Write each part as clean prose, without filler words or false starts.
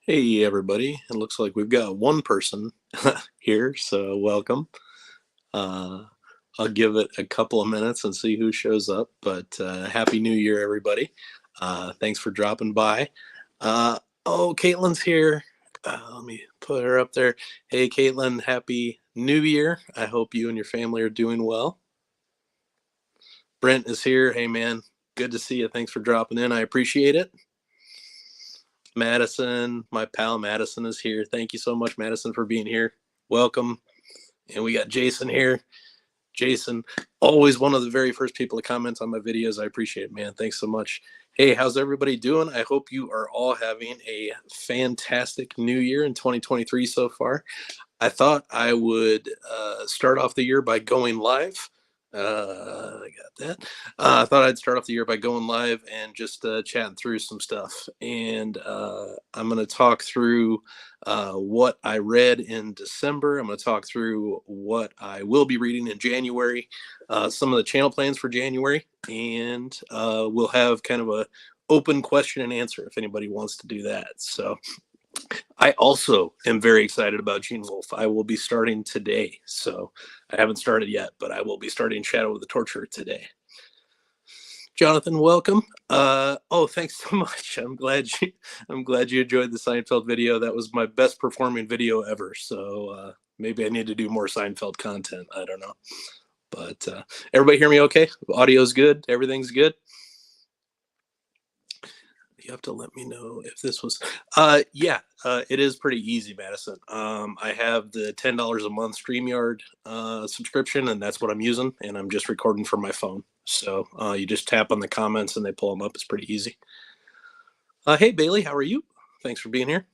Hey everybody, it looks like we've got one person here, so welcome. Uh, I'll give it a couple of minutes and see who shows up, but Happy New Year, everybody. Thanks for dropping by. Uh, oh, Caitlin's here. Let me put her up there. Hey, Caitlin, Happy New Year. I hope you and your family are doing well. Brent is here. Hey, man, good to see you. Thanks for dropping in. I appreciate it. Madison, my pal Madison is here. Thank you so much, Madison, for being here. Welcome. And we got Jason here. Jason, always one of the very first people to comment on my videos. I appreciate it, man. Thanks so much. Hey, how's everybody doing? I hope you are all having a fantastic new year in 2023 so far. I thought I would start off the year by going live. I got that. I thought I'd start off the year by going live and just chatting through some stuff. And I'm going to talk through what I read in December. I'm going to talk through what I will be reading in January, some of the channel plans for January, and we'll have kind of a open question and answer if anybody wants to do that. So I also am very excited about Gene Wolfe. I will be starting today. So I haven't started yet, but I will be starting Shadow of the Torturer today. Jonathan, welcome. Thanks so much. I'm glad you enjoyed the Seinfeld video. That was my best performing video ever. So maybe I need to do more Seinfeld content. I don't know. But everybody hear me okay? Audio's good. Everything's good. You have to let me know if this was it is pretty easy, Madison. I have the $10 a month StreamYard subscription, and that's what I'm using, and I'm just recording from my phone. So you just tap on the comments and they pull them up. It's pretty easy. Hey Bailey, how are you? Thanks for being here.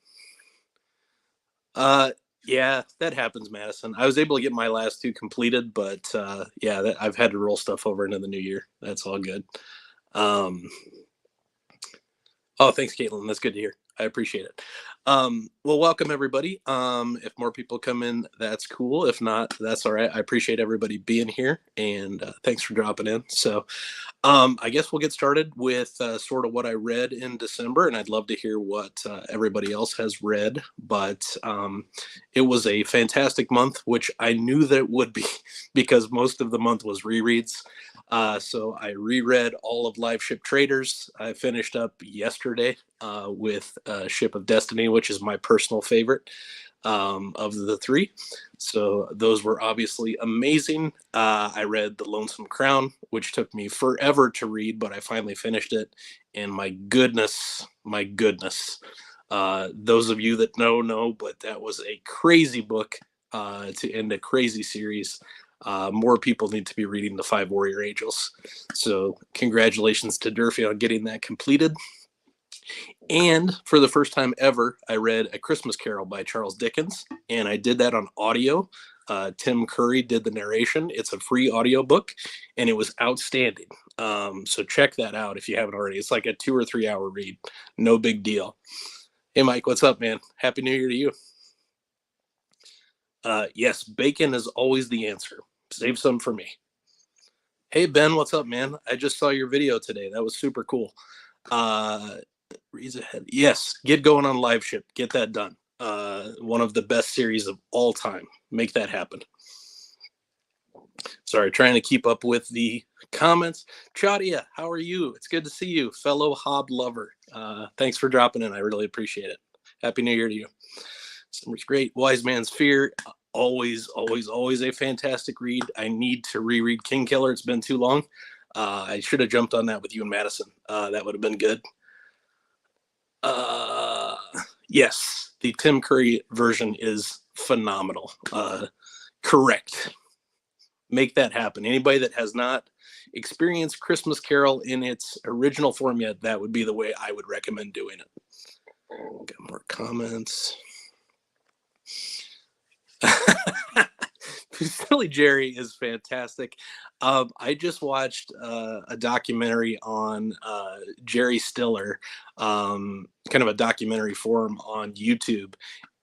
Yeah, that happens, Madison. I was able to get my last two completed, but I've had to roll stuff over into the new year. That's all good. Oh, thanks, Caitlin. That's good to hear. I appreciate it. Well, welcome everybody. If more people come in, that's cool. If not, that's all right. I appreciate everybody being here, and thanks for dropping in. So I guess we'll get started with sort of what I read in December, and I'd love to hear what everybody else has read. But it was a fantastic month, which I knew that it would be because most of the month was rereads. So I reread all of Live Ship Traders. I finished up yesterday with Ship of Destiny, which is my personal favorite of the three. So those were obviously amazing. I read The Lonesome Crown, which took me forever to read, but I finally finished it. And my goodness, those of you that know, but that was a crazy book to end a crazy series. More people need to be reading The Five Warrior Angels. So congratulations to Durfee on getting that completed. And for the first time ever, I read A Christmas Carol by Charles Dickens, and I did that on audio. Tim Curry did the narration. It's a free audiobook, and it was outstanding. So check that out if you haven't already. It's like a 2 or 3 hour read. No big deal. Hey, Mike, what's up, man? Happy New Year to you. Yes, bacon is always the answer. Save some for me. Hey, Ben, what's up, man? I just saw your video today. That was super cool. Reads ahead. Yes, get going on Live Ship. Get that done. One of the best series of all time. Make that happen. Sorry, trying to keep up with the comments. Chaudia, how are you? It's good to see you, fellow Hob lover. Thanks for dropping in. I really appreciate it. Happy New Year to you. Summer's great. Wise Man's Fear. Always a fantastic read. I need to reread King Killer. It's been too long. I should have jumped on that with you and Madison. That would have been good. Yes, the Tim Curry version is phenomenal. Correct. Make that happen. Anybody that has not experienced Christmas Carol in its original form yet, that would be the way I would recommend doing it. Got more comments. Silly Jerry is fantastic. I just watched a documentary on Jerry Stiller, kind of a documentary form on YouTube.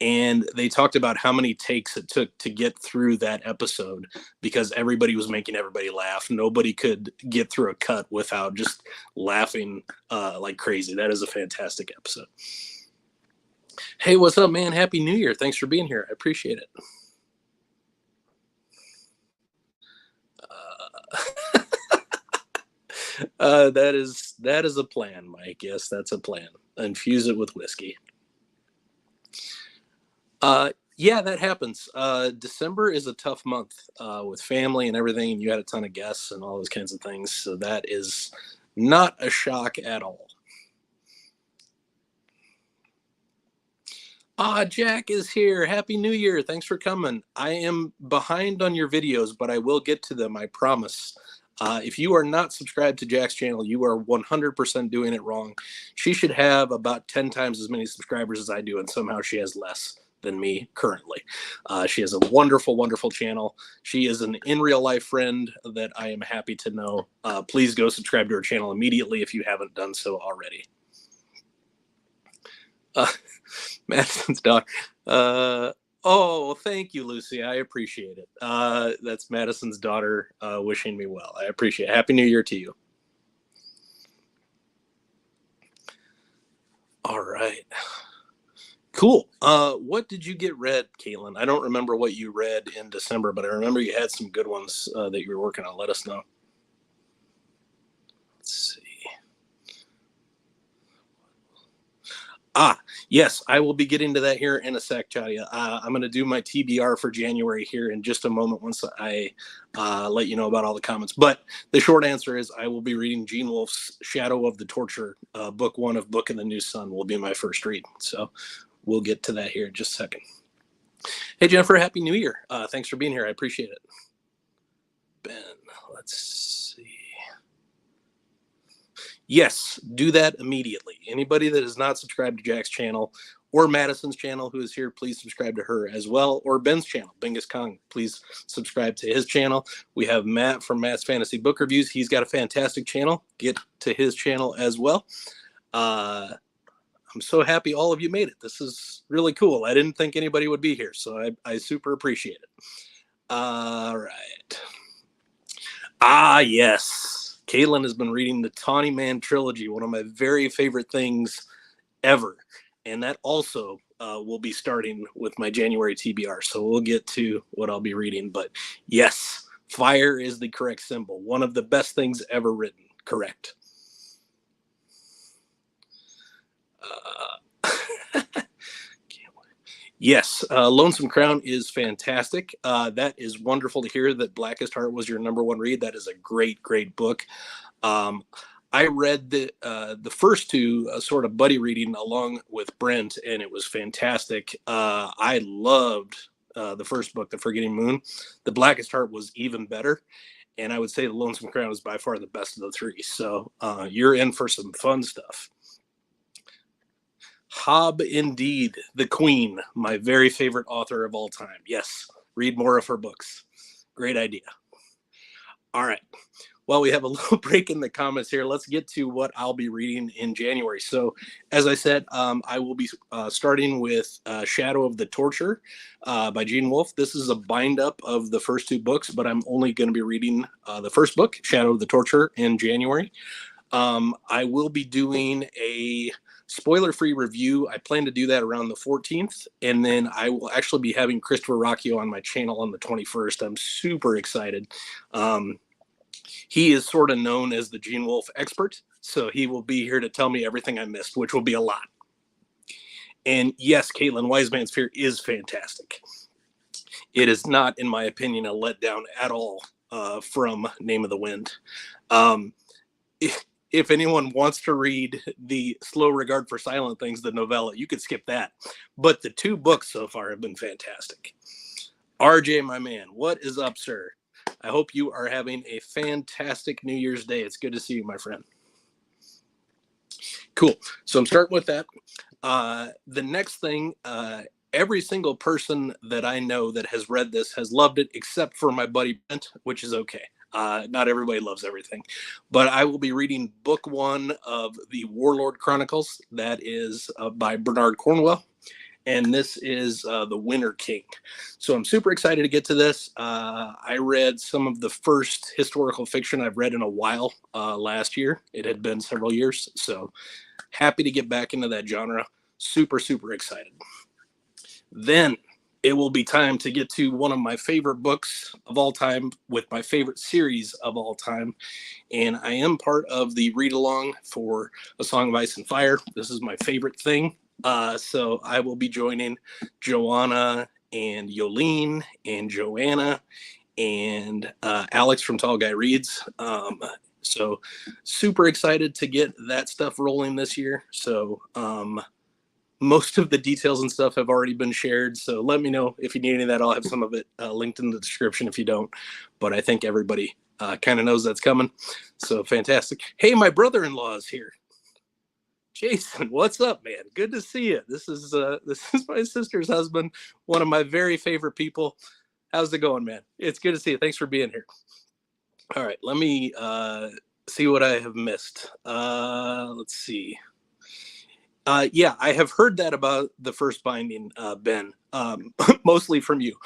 And they talked about how many takes it took to get through that episode because everybody was making everybody laugh. Nobody could get through a cut without just laughing like crazy. That is a fantastic episode. Hey, what's up, man? Happy New Year. Thanks for being here. I appreciate it. That is a plan, Mike. Yes, that's a plan. Infuse it with whiskey. Yeah, that happens. December is a tough month with family and everything, and you had a ton of guests and all those kinds of things. So that is not a shock at all. Jack is here. Happy New Year. Thanks for coming. I am behind on your videos, but I will get to them, I promise. If you are not subscribed to Jack's channel, you are 100% doing it wrong. She should have about 10 times as many subscribers as I do, and somehow she has less than me currently. She has a wonderful, wonderful channel. She is an in real life friend that I am happy to know. Please go subscribe to her channel immediately if you haven't done so already. Madison's daughter. Oh, thank you, Lucy. I appreciate it. That's Madison's daughter wishing me well. I appreciate it. Happy New Year to you. All right. Cool. What did you get read, Caitlin? I don't remember what you read in December, but I remember you had some good ones that you were working on. Let us know. Let's see. Yes, I will be getting to that here in a sec, Chadia. I'm going to do my TBR for January here in just a moment once I let you know about all the comments. But the short answer is I will be reading Gene Wolfe's Shadow of the Torture. Book 1 of Book in the New Sun will be my first read. So we'll get to that here in just a second. Hey, Jennifer, Happy New Year. Thanks for being here. I appreciate it. Ben, let's see. Yes, do that immediately. Anybody that is not subscribed to Jack's channel or Madison's channel who is here, please subscribe to her as well. Or Ben's channel, Bingus Kong, please subscribe to his channel. We have Matt from Matt's Fantasy Book Reviews. He's got a fantastic channel. Get to his channel as well. I'm so happy all of you made it. This is really cool. I didn't think anybody would be here, so I super appreciate it. All right. Yes. Caitlin has been reading the Tawny Man trilogy, one of my very favorite things ever. And that also will be starting with my January TBR. So we'll get to what I'll be reading. But yes, fire is the correct symbol. One of the best things ever written. Correct. Yes, Lonesome Crown is fantastic. That is wonderful to hear that Blackest Heart was your #1 read. That is a great, great book. I read the first two sort of buddy reading along with Brent, and it was fantastic. I loved the first book, The Forgetting Moon. The Blackest Heart was even better, and I would say The Lonesome Crown is by far the best of the three. So you're in for some fun stuff. Hob indeed, the Queen, my very favorite author of all time. Yes, read more of her books. Great idea. All right. Well, we have a little break in the comments here. Let's get to what I'll be reading in January. So, as I said, I will be starting with Shadow of the Torture by Gene Wolfe. This is a bind up of the first two books, but I'm only going to be reading the first book, Shadow of the Torture, in January. I will be doing a spoiler-free review. I plan to do that around the 14th, and then I will actually be having Christopher Rocchio on my channel on the 21st. I'm super excited. He is sort of known as the Gene Wolfe expert, so he will be here to tell me everything I missed, which will be a lot. And yes, Caitlin, Wise Man's Fear is fantastic. It is not, in my opinion, a letdown at all from Name of the Wind. If anyone wants to read the Slow Regard for Silent Things, the novella, you could skip that. But the two books so far have been fantastic. RJ, my man, what is up, sir? I hope you are having a fantastic New Year's Day. It's good to see you, my friend. Cool. So I'm starting with that. The next thing, every single person that I know that has read this has loved it, except for my buddy Brent, which is okay. Not everybody loves everything, but I will be reading book 1 of the Warlord Chronicles. That is by Bernard Cornwell, and this is the Winter King. So I'm super excited to get to this. I read some of the first historical fiction I've read in a while last year. It had been several years, so happy to get back into that genre. Super, super excited. Then it will be time to get to one of my favorite books of all time with my favorite series of all time. And I am part of the read along for A Song of Ice and Fire. This is my favorite thing. So I will be joining Joanna and Yolene and Joanna and Alex from Tall Guy Reads. So super excited to get that stuff rolling this year. So most of the details and stuff have already been shared. So let me know if you need any of that. I'll have some of it linked in the description if you don't. But I think everybody kind of knows that's coming. So fantastic. Hey, my brother-in-law is here. Jason, what's up, man? Good to see you. This is my sister's husband, one of my very favorite people. How's it going, man? It's good to see you. Thanks for being here. All right, let me see what I have missed. Let's see. Yeah, I have heard that about the first binding, Ben, mostly from you.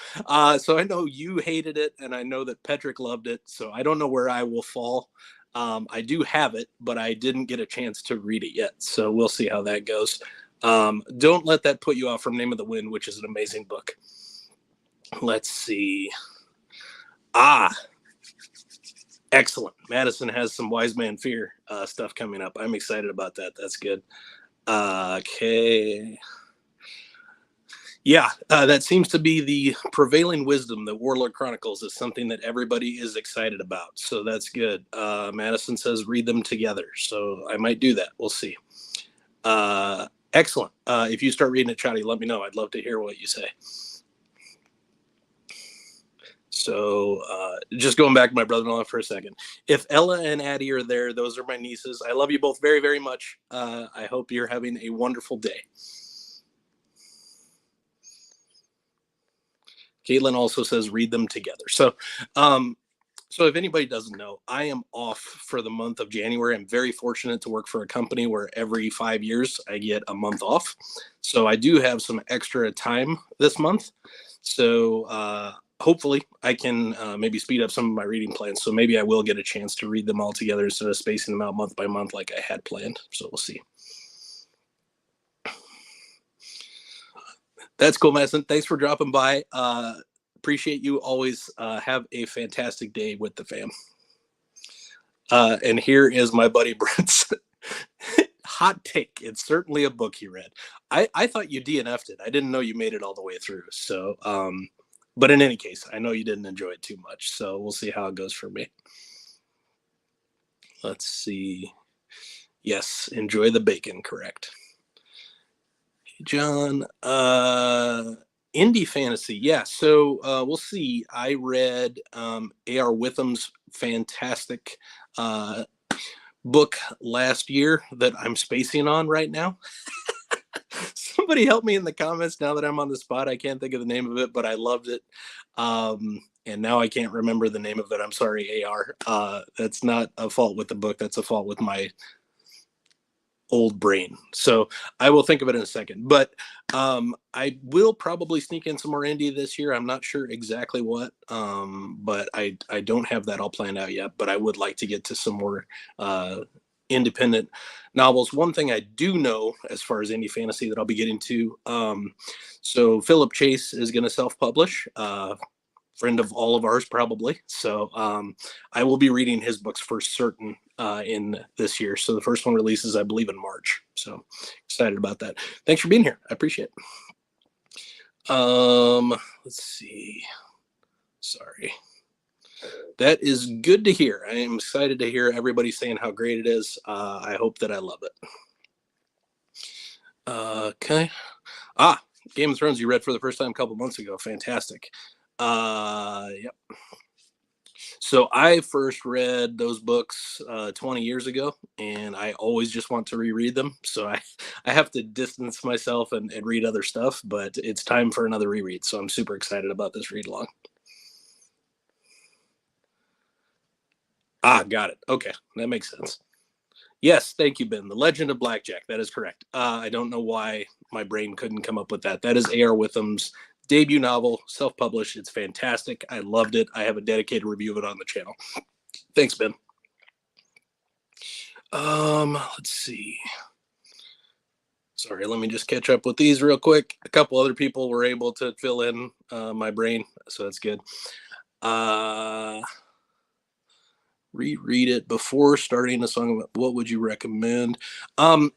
So I know you hated it, and I know that Petrick loved it. So I don't know where I will fall. I do have it, but I didn't get a chance to read it yet. So we'll see how that goes. Don't let that put you off from Name of the Wind, which is an amazing book. Let's see. Excellent. Madison has some Wise Man Fear stuff coming up. I'm excited about that. That's good. Okay. Yeah, that seems to be the prevailing wisdom that Warlord Chronicles is something that everybody is excited about. So that's good. Madison says read them together. So I might do that. We'll see. Excellent. If you start reading it, Chatty, let me know. I'd love to hear what you say. So just going back to my brother-in-law for a second. If Ella and Addie are there, those are my nieces. I love you both very, very much. I hope you're having a wonderful day. Caitlin also says read them together. So if anybody doesn't know, I am off for the month of January. I'm very fortunate to work for a company where every 5 years I get a month off. So I do have some extra time this month. So hopefully I can maybe speed up some of my reading plans. So maybe I will get a chance to read them all together instead of spacing them out month by month like I had planned. So we'll see. That's cool, Madison. Thanks for dropping by. Appreciate you. Always have a fantastic day with the fam. And here is my buddy Brent's hot take. It's certainly a book he read. I thought you DNF'd it. I didn't know you made it all the way through. So, but in any case, I know you didn't enjoy it too much. So we'll see how it goes for me. Let's see. Yes, enjoy the bacon, correct. John, indie fantasy. Yeah, so we'll see. I read A.R. Witham's fantastic book last year that I'm spacing on right now. Somebody help me in the comments now that I'm on the spot. I can't think of the name of it, but I loved it. And now I can't remember the name of it. I'm sorry, AR. That's not a fault with the book. That's a fault with my old brain. So I will think of it in a second. But I will probably sneak in some more indie this year. I'm not sure exactly what, but I don't have that all planned out yet. But I would like to get to some more independent novels. One thing I do know as far as indie fantasy that I'll be getting to, so Philip Chase is going to self-publish, friend of all of ours probably. So I will be reading his books for certain in this year. So the first one releases, I believe, in March. So excited about that. Thanks for being here. I appreciate it. Let's see. Sorry. That is good to hear. I am excited to hear everybody saying how great it is. I hope that I love it. Okay. Game of Thrones you read for the first time a couple months ago. Fantastic. Yep. So I first read those books 20 years ago, and I always just want to reread them. So I have to distance myself and read other stuff, but it's time for another reread. So I'm super excited about this read along. Got it. Okay, that makes sense. Yes, thank you, Ben. The Legend of Blackjack. That is correct. I don't know why my brain couldn't come up with that. That is A.R. Witham's debut novel, self-published. It's fantastic. I loved it. I have a dedicated review of it on the channel. Thanks, Ben. Let's see. Sorry, let me just catch up with these real quick. A couple other people were able to fill in my brain, so that's good. Reread it before starting a song. What would you recommend? Yeah,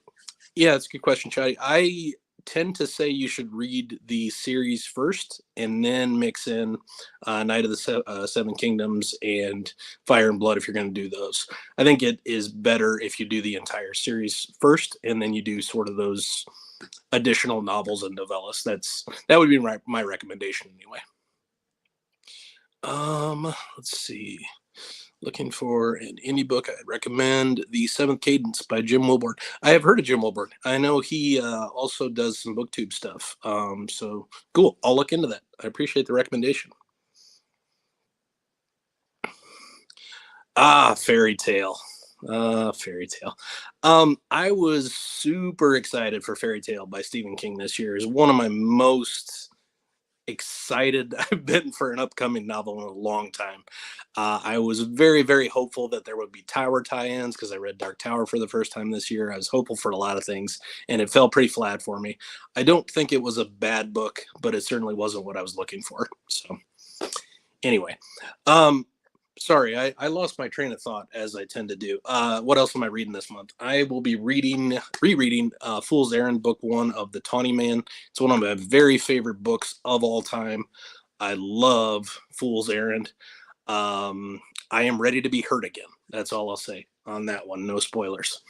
it's a good question, Chadi. I tend to say you should read the series first and then mix in Night of the Seven Kingdoms and Fire and Blood if you're going to do those. I think it is better if you do the entire series first and then you do sort of those additional novels and novellas. That would be my recommendation anyway. Let's see. Looking for an indie book, I'd recommend The Seventh Cadence by Jim Wilborn. I have heard of Jim Wilborn. I know he also does some booktube stuff. So cool. I'll look into that. I appreciate the recommendation. Fairy Tale. Fairy Tale. I was super excited for Fairy Tale by Stephen King this year. It's one of my most excited I've been for an upcoming novel in a long time. I was very, very hopeful that there would be Tower tie-ins because I read Dark Tower for the first time this year. I was hopeful for a lot of things, and it fell pretty flat for me. I don't think it was a bad book, but it certainly wasn't what I was looking for. So anyway, sorry, I lost my train of thought as I tend to do. What else am I reading this month? I will be rereading Fool's Errand, book 1 of The Tawny Man. It's one of my very favorite books of all time. I love Fool's Errand. I am ready to be hurt again. That's all I'll say on that one. No spoilers.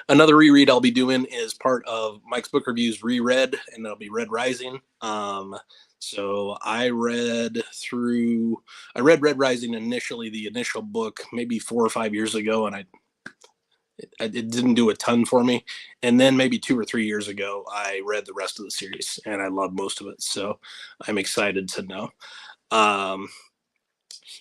Another reread I'll be doing is part of Mike's Book Reviews Reread, and that'll be Red Rising. So I read Red Rising initially, the initial book, maybe 4 or 5 years ago, and it didn't do a ton for me. And then maybe 2 or 3 years ago, I read the rest of the series, and I loved most of it. So I'm excited to know.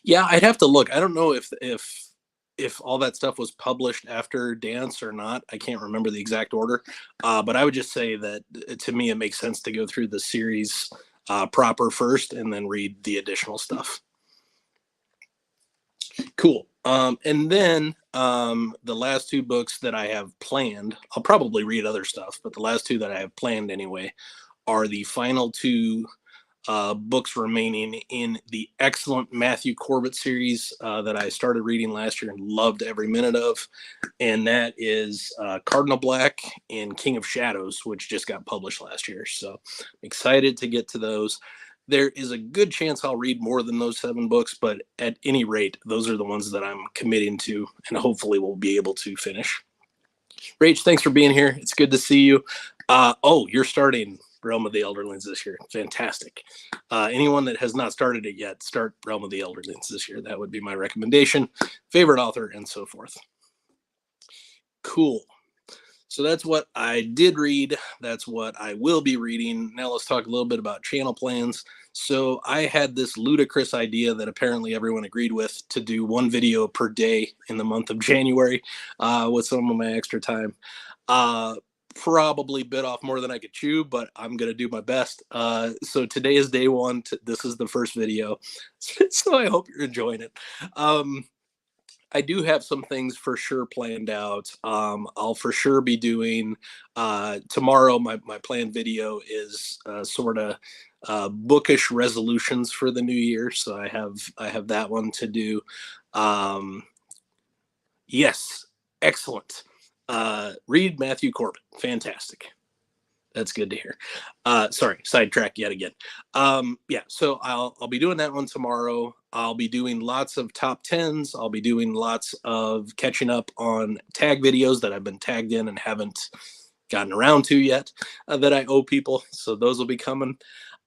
Yeah, I'd have to look. I don't know if all that stuff was published after Dance or not. I can't remember the exact order. But I would just say that to me, it makes sense to go through the series proper first and then read the additional stuff. Cool. And then the last 2 books that I have planned, I'll probably read other stuff, but the last 2 that I have planned anyway are the final 2 books remaining in the excellent Matthew Corbett series that I started reading last year and loved every minute of. And that is Cardinal Black and King of Shadows, which just got published last year. So I'm excited to get to those. There is a good chance I'll read more than those 7 books, but at any rate, those are the ones that I'm committing to and hopefully we'll be able to finish. Rach, thanks for being here. It's good to see you. You're starting Realm of the Elderlings this year. Fantastic. Anyone that has not started it yet, start Realm of the Elderlings this year. That would be my recommendation. Favorite author and so forth. Cool. So that's what I did read. That's what I will be reading. Now let's talk a little bit about channel plans. So I had this ludicrous idea that apparently everyone agreed with to do 1 video per day in the month of January with some of my extra time. Probably bit off more than I could chew, but I'm going to do my best. So today is day 1. This is the first video. So I hope you're enjoying it. I do have some things for sure planned out. I'll for sure be doing tomorrow. My planned video is sort of bookish resolutions for the new year. So I have that one to do. Yes, excellent. Read Matthew Corbett. Fantastic. That's good to hear. Sorry, sidetrack yet again. Yeah, so I'll be doing that one tomorrow. I'll be doing lots of top 10s. I'll be doing lots of catching up on tag videos that I've been tagged in and haven't gotten around to yet that I owe people. So those will be coming.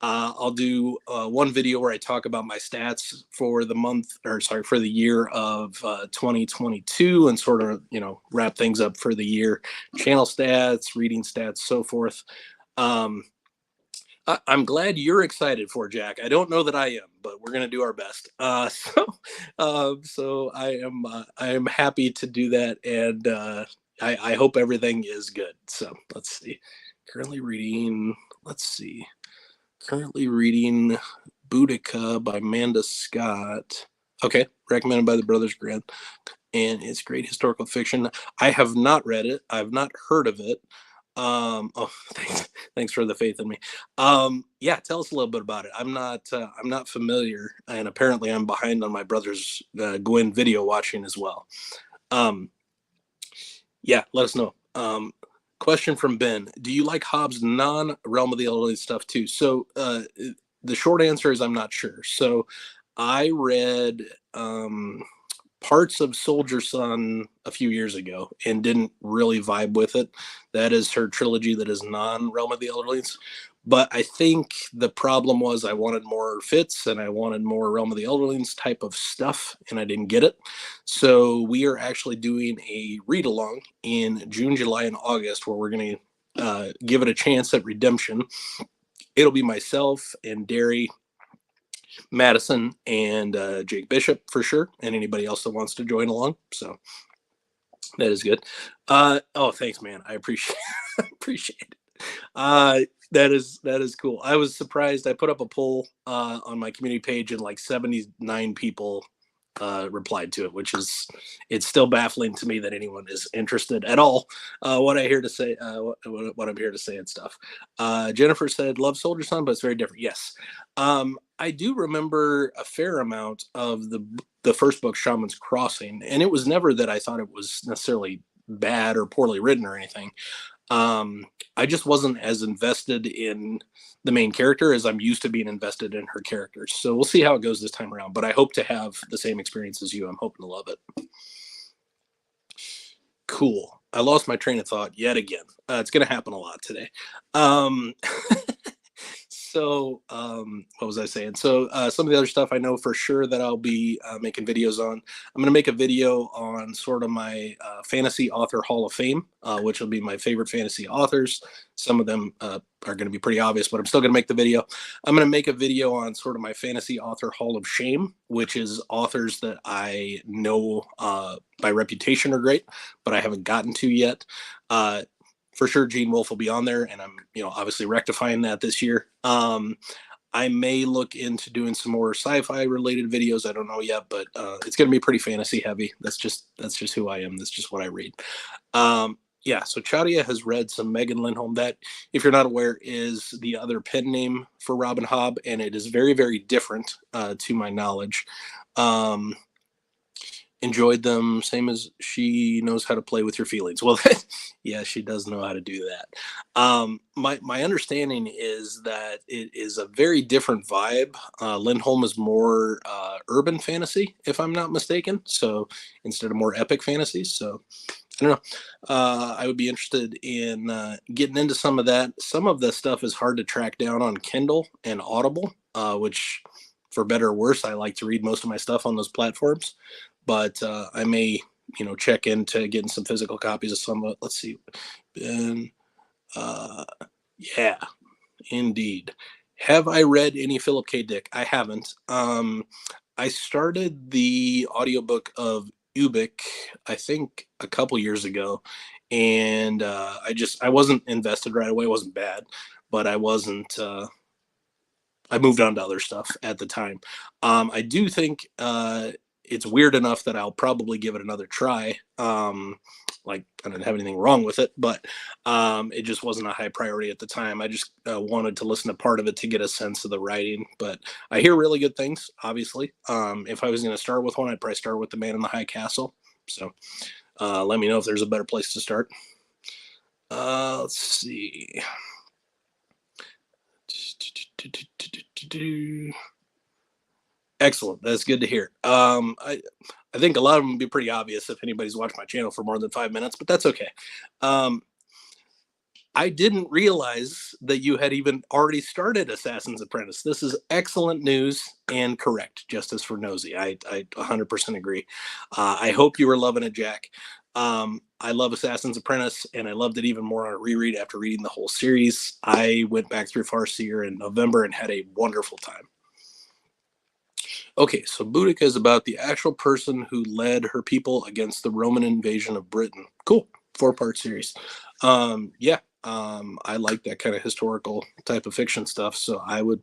I'll do 1 video where I talk about my stats for the year of 2022 and sort of, wrap things up for the year. Channel stats, reading stats, so forth. I'm glad you're excited for Jack. I don't know that I am, but we're gonna do our best. So I am happy to do that, and I hope everything is good. So let's see. Currently reading Boudica by Amanda Scott. Okay, recommended by the Brothers Grimm, and it's great historical fiction. I have not read it. I've not heard of it. Oh, thanks for the faith in me. Yeah, tell us a little bit about it. I'm not familiar, and apparently I'm behind on my brother's Gwyn video watching as well. Um, yeah, let us know. Question from Ben: do you like Hobbes' non-realm of the Elderly stuff too? So the short answer is I'm not sure. So I read parts of Soldier Son a few years ago and didn't really vibe with it. That is her trilogy that is non-realm of the Elderlings. But I think the problem was I wanted more Fitz and I wanted more Realm of the Elderlings type of stuff, and I didn't get it. So we are actually doing a read along in June, July, and August where we're going to give it a chance at redemption. It'll be myself and Derry, Madison, and Jake Bishop for sure, and anybody else that wants to join along. So that is good. Oh, thanks, man. I appreciate appreciate it. That is cool. I was surprised. I put up a poll on my community page, and like 79 people replied to it, which is it's still baffling to me that anyone is interested at all. What I hear to say, what I'm here to say and stuff. Jennifer said, "Love Soldier Son, but it's very different." Yes, I do remember a fair amount of the first book, Shaman's Crossing, and it was never that I thought it was necessarily bad or poorly written or anything. I just wasn't as invested in the main character as I'm used to being invested in her characters. So we'll see how it goes this time around, but I hope to have the same experience as you. I'm hoping to love it. Cool. I lost my train of thought yet again. It's going to happen a lot today. Um, what was I saying? So some of the other stuff I know for sure that I'll be making videos on. I'm going to make a video on sort of my fantasy author hall of fame, which will be my favorite fantasy authors. Some of them are going to be pretty obvious, but I'm still going to make the video. I'm going to make a video on sort of my fantasy author hall of shame, which is authors that I know by reputation are great, but I haven't gotten to yet. For sure, Gene Wolfe will be on there, and I'm, obviously rectifying that this year. I may look into doing some more sci-fi related videos. I don't know yet, but it's going to be pretty fantasy heavy. That's just who I am. That's just what I read. Yeah, so Chaudia has read some Megan Lindholm. That, if you're not aware, is the other pen name for Robin Hobb, and it is very, very different to my knowledge. Enjoyed them, same as she knows how to play with your feelings. Well, yeah, she does know how to do that. My understanding is that it is a very different vibe. Lindholm is more urban fantasy, if I'm not mistaken. So instead of more epic fantasies. So I don't know. I would be interested in getting into some of that. Some of the stuff is hard to track down on Kindle and Audible, which, for better or worse, I like to read most of my stuff on those platforms. But I may, check into getting some physical copies of some. Let's see. Ben, yeah, indeed. Have I read any Philip K. Dick? I haven't. I started the audiobook of Ubik, I think a couple years ago, and I wasn't invested right away. It wasn't bad, but I wasn't. I moved on to other stuff at the time. I do think it's weird enough that I'll probably give it another try. Like, I don't have anything wrong with it, but it just wasn't a high priority at the time. I just wanted to listen to part of it to get a sense of the writing. But I hear really good things, obviously. If I was going to start with one, I'd probably start with The Man in the High Castle. So let me know if there's a better place to start. Let's see. Excellent. That's good to hear. I think a lot of them would be pretty obvious if anybody's watched my channel for more than 5 minutes, but that's okay. I didn't realize that you had even already started Assassin's Apprentice. This is excellent news and correct. Justice for Nosy. I 100% agree. I hope you were loving it, Jack. I love Assassin's Apprentice, and I loved it even more on a reread after reading the whole series. I went back through Farseer in November and had a wonderful time. Okay, so Boudica is about the actual person who led her people against the Roman invasion of Britain. Cool. 4-part series. Yeah, I like that kind of historical type of fiction stuff, so I would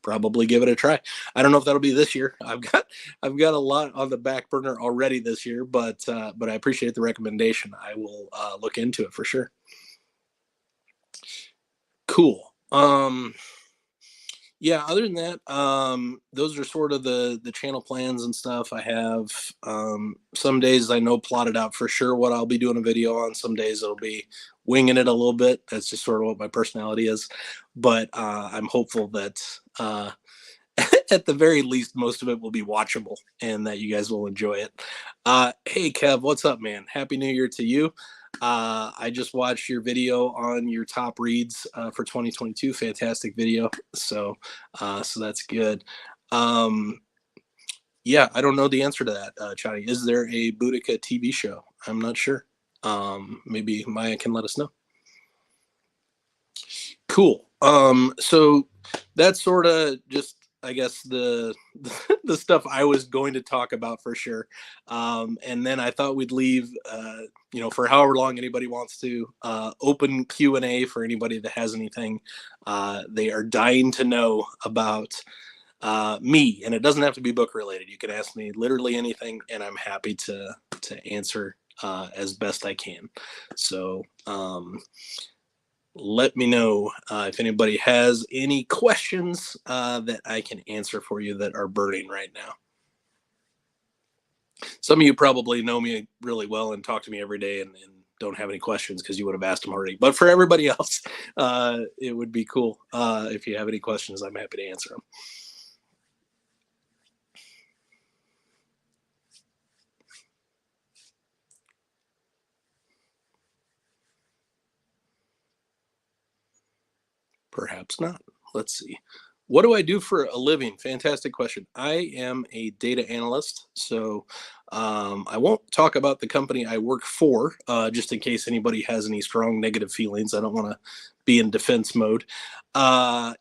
probably give it a try. I don't know if that'll be this year. I've got a lot on the back burner already this year, but I appreciate the recommendation. I will look into it for sure. Cool. Yeah, other than that, those are sort of the channel plans and stuff. I have some days I know plotted out for sure what I'll be doing a video on. Some days it'll be winging it a little bit. That's just sort of what my personality is. But I'm hopeful that at the very least, most of it will be watchable and that you guys will enjoy it. Hey, Kev, what's up, man? Happy New Year to you. I just watched your video on your top reads for 2022. Fantastic video. So that's good. Yeah, I don't know the answer to that, Chani. Is there a Boudica TV show? I'm not sure. Maybe Maya can let us know. Cool. So that's sort of just, I guess, the stuff I was going to talk about for sure. And then I thought we'd leave, for however long anybody wants to, open Q&A for anybody that has anything they are dying to know about me. And it doesn't have to be book related. You can ask me literally anything, and I'm happy to answer as best I can. So let me know if anybody has any questions that I can answer for you that are burning right now. Some of you probably know me really well and talk to me every day and don't have any questions because you would have asked them already. But for everybody else, it would be cool. If you have any questions, I'm happy to answer them. Perhaps not. Let's see. What do I do for a living? Fantastic question. I am a data analyst, so I won't talk about the company I work for, just in case anybody has any strong negative feelings. I don't want to be in defense mode.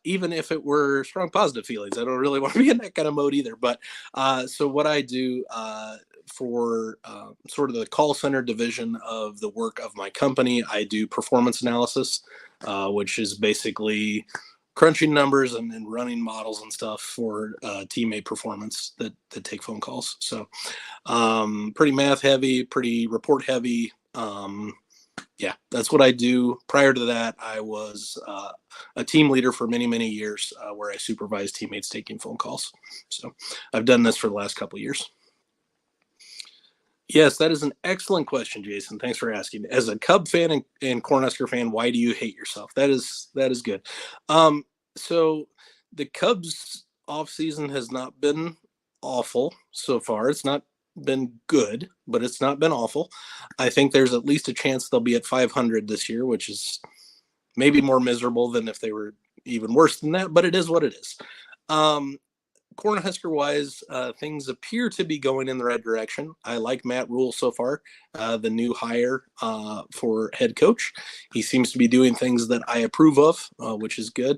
Even if it were strong positive feelings, I don't really want to be in that kind of mode either. But so what I do for sort of the call center division of the work of my company, I do performance analysis, which is basically crunching numbers and running models and stuff for teammate performance that take phone calls. So pretty math heavy, pretty report heavy. Yeah, that's what I do. Prior to that, I was a team leader for many, many years where I supervised teammates taking phone calls. So I've done this for the last couple of years. Yes, that is an excellent question, Jason. Thanks for asking. As a Cub fan and Cornhusker fan, why do you hate yourself? That is good. So the Cubs offseason has not been awful so far. It's not been good, but it's not been awful. I think there's at least a chance they'll be at 500 this year, which is maybe more miserable than if they were even worse than that, but it is what it is. Cornhusker wise, things appear to be going in the right direction. I like Matt Rule so far, the new hire for head coach. He seems to be doing things that I approve of, which is good.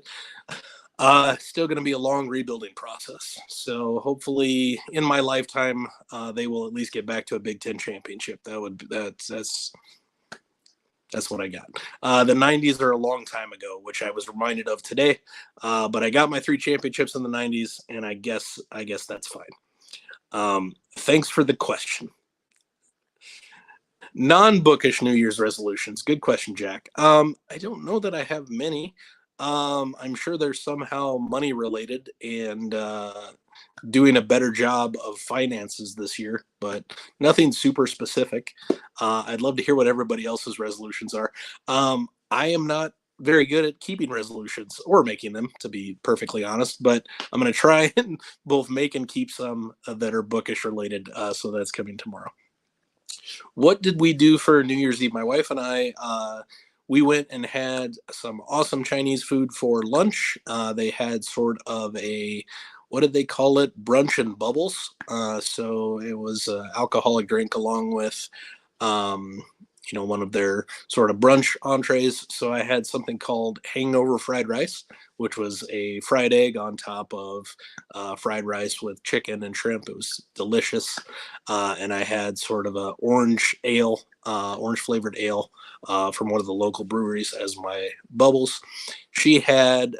Still going to be a long rebuilding process. So hopefully in my lifetime, they will at least get back to a Big Ten championship. That's what I got. The 90s are a long time ago, which I was reminded of today. But I got my 3 championships in the 90s, and I guess that's fine. Thanks for the question. Non-bookish New Year's resolutions. Good question, Jack. I don't know that I have many. I'm sure they're somehow money related and doing a better job of finances this year, but nothing super specific. I'd love to hear what everybody else's resolutions are. I am not very good at keeping resolutions or making them, to be perfectly honest, but I'm going to try and both make and keep some that are bookish related. So that's coming tomorrow. What did we do for New Year's Eve? My wife and I, we went and had some awesome Chinese food for lunch. They had sort of a, what did they call it? Brunch and bubbles. So it was an alcoholic drink along with, one of their sort of brunch entrees. So I had something called hangover fried rice, which was a fried egg on top of fried rice with chicken and shrimp. It was delicious. And I had sort of a orange flavored ale from one of the local breweries as my bubbles. She had,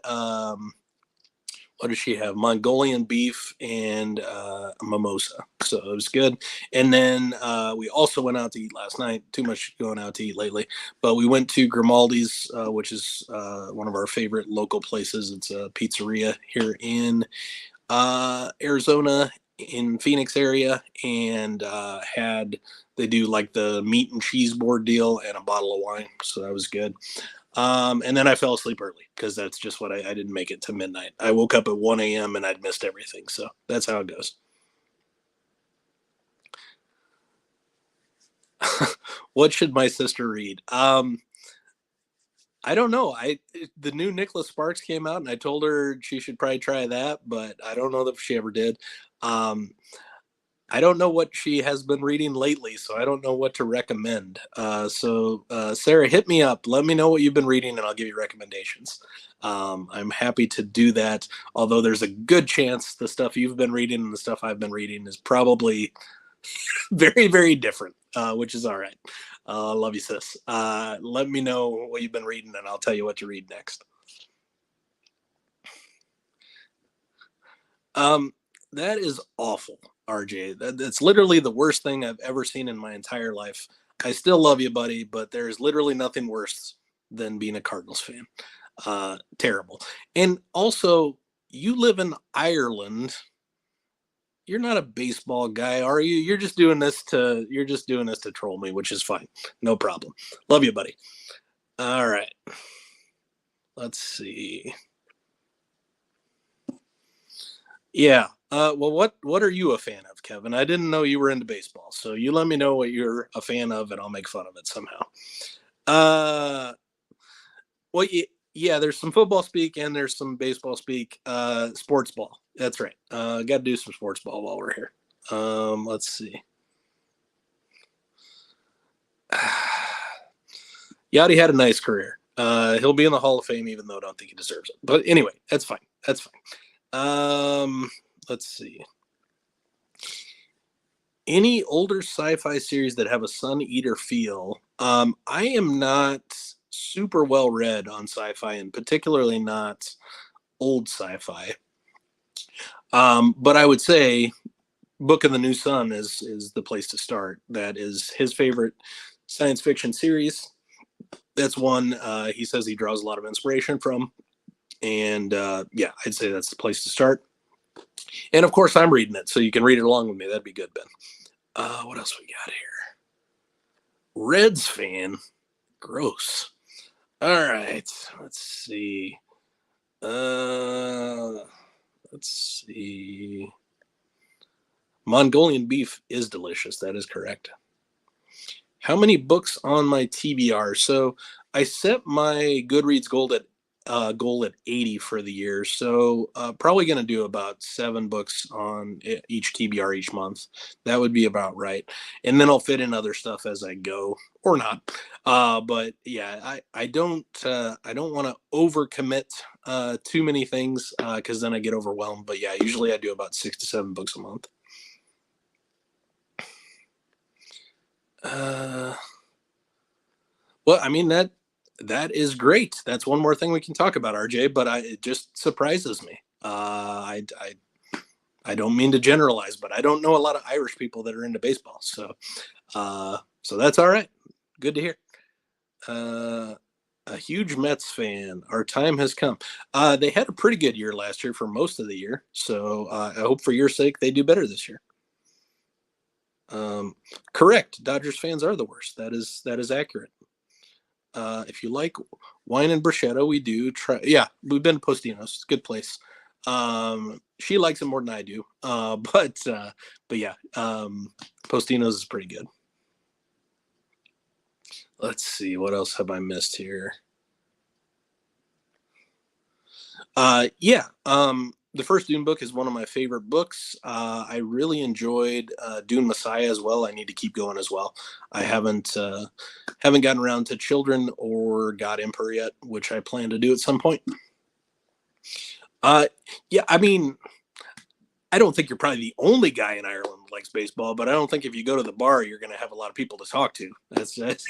what did she have? Mongolian beef and mimosa. So it was good. And then we also went out to eat last night. Too much going out to eat lately. But we went to Grimaldi's, which is one of our favorite local places. It's a pizzeria here in Arizona, in Phoenix area, and they do like the meat and cheese board deal and a bottle of wine. So that was good. And then I fell asleep early because that's just what I didn't make it to midnight. I woke up at 1 a.m. and I'd missed everything. So that's how it goes. What should my sister read? I don't know. The new Nicholas Sparks came out, and I told her she should probably try that, but I don't know if she ever did. I don't know what she has been reading lately, so I don't know what to recommend. So Sarah, hit me up. Let me know what you've been reading, and I'll give you recommendations. I'm happy to do that, although there's a good chance the stuff you've been reading and the stuff I've been reading is probably very, very different, which is all right. Love you, sis. Let me know what you've been reading, and I'll tell you what to read next. That is awful, RJ. That's literally the worst thing I've ever seen in my entire life. I still love you, buddy, but there is literally nothing worse than being a Cardinals fan. Terrible. And also, you live in Ireland. You're not a baseball guy, are you? You're just doing this to troll me, which is fine. No problem. Love you, buddy. All right. Let's see. Yeah. Well, what are you a fan of, Kevin? I didn't know you were into baseball, so you let me know what you're a fan of, and I'll make fun of it somehow. Well, yeah, there's some football speak and there's some baseball speak. Sports ball. That's right. Got to do some sports ball while we're here. Let's see. Yachty had a nice career. He'll be in the Hall of Fame, even though I don't think he deserves it. But anyway, that's fine. That's fine. Let's see. Any older sci-fi series that have a Sun Eater feel? I am not super well read on sci-fi, and particularly not old sci-fi. But I would say Book of the New Sun is the place to start. That is his favorite science fiction series. That's one he says he draws a lot of inspiration from. And yeah, I'd say that's the place to start. And of course, I'm reading it, so you can read it along with me. That'd be good, Ben. What else we got here? Reds fan. Gross. All right. Let's see. Mongolian beef is delicious. That is correct. How many books on my TBR? So I set my Goodreads goal at 80 for the year. So probably going to do about 7 books on each TBR each month. That would be about right. And then I'll fit in other stuff as I go, or not. But yeah, I don't want to overcommit too many things because then I get overwhelmed. But yeah, usually I do about 6 to 7 books a month. Well, I mean that is great. That's one more thing we can talk about, RJ. But it just surprises me. I don't mean to generalize, but I don't know a lot of Irish people that are into baseball. So that's all right. Good to hear. A huge Mets fan. Our time has come. They had a pretty good year last year for most of the year. So I hope for your sake they do better this year. Correct. Dodgers fans are the worst. That is accurate. If you like wine and bruschetta, we do try. Yeah, we've been to Postino's. It's a good place. She likes it more than I do. But yeah, Postino's is pretty good. Let's see, what else have I missed here? Yeah. The first Dune book is one of my favorite books. I really enjoyed Dune Messiah as well. I need to keep going as well. I haven't gotten around to Children or God Emperor yet, which I plan to do at some point. Yeah, I mean, I don't think you're probably the only guy in Ireland that likes baseball, but I don't think if you go to the bar, you're going to have a lot of people to talk to. That's just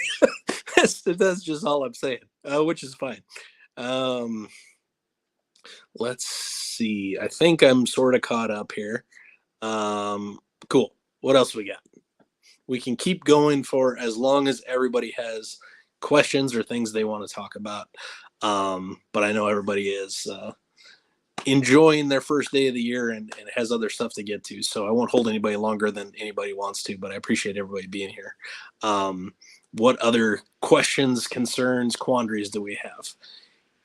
all I'm saying, which is fine. Let's see. I think I'm sort of caught up here. Um, cool. What else we got? We can keep going for as long as everybody has questions or things they want to talk about. But I know everybody is enjoying their first day of the year and has other stuff to get to. So I won't hold anybody longer than anybody wants to, but I appreciate everybody being here. What other questions, concerns, quandaries do we have?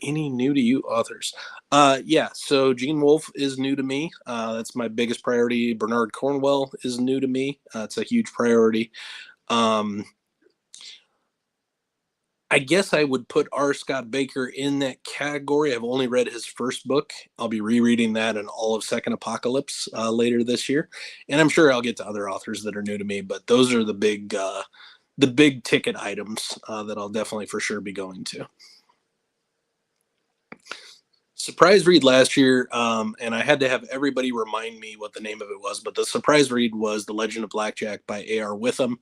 Any new to you authors? Yeah, so Gene Wolfe is new to me. That's my biggest priority. Bernard Cornwell is new to me. It's a huge priority. Um, I guess I would put R. Scott Baker in that category. I've only read his first book. I'll be rereading that and all of Second Apocalypse later this year, and I'm sure I'll get to other authors that are new to me. But those are the big ticket items that I'll definitely for sure be going to. Surprise read last year, and I had to have everybody remind me what the name of it was, but the surprise read was The Legend of Blackjack by A.R. Witham.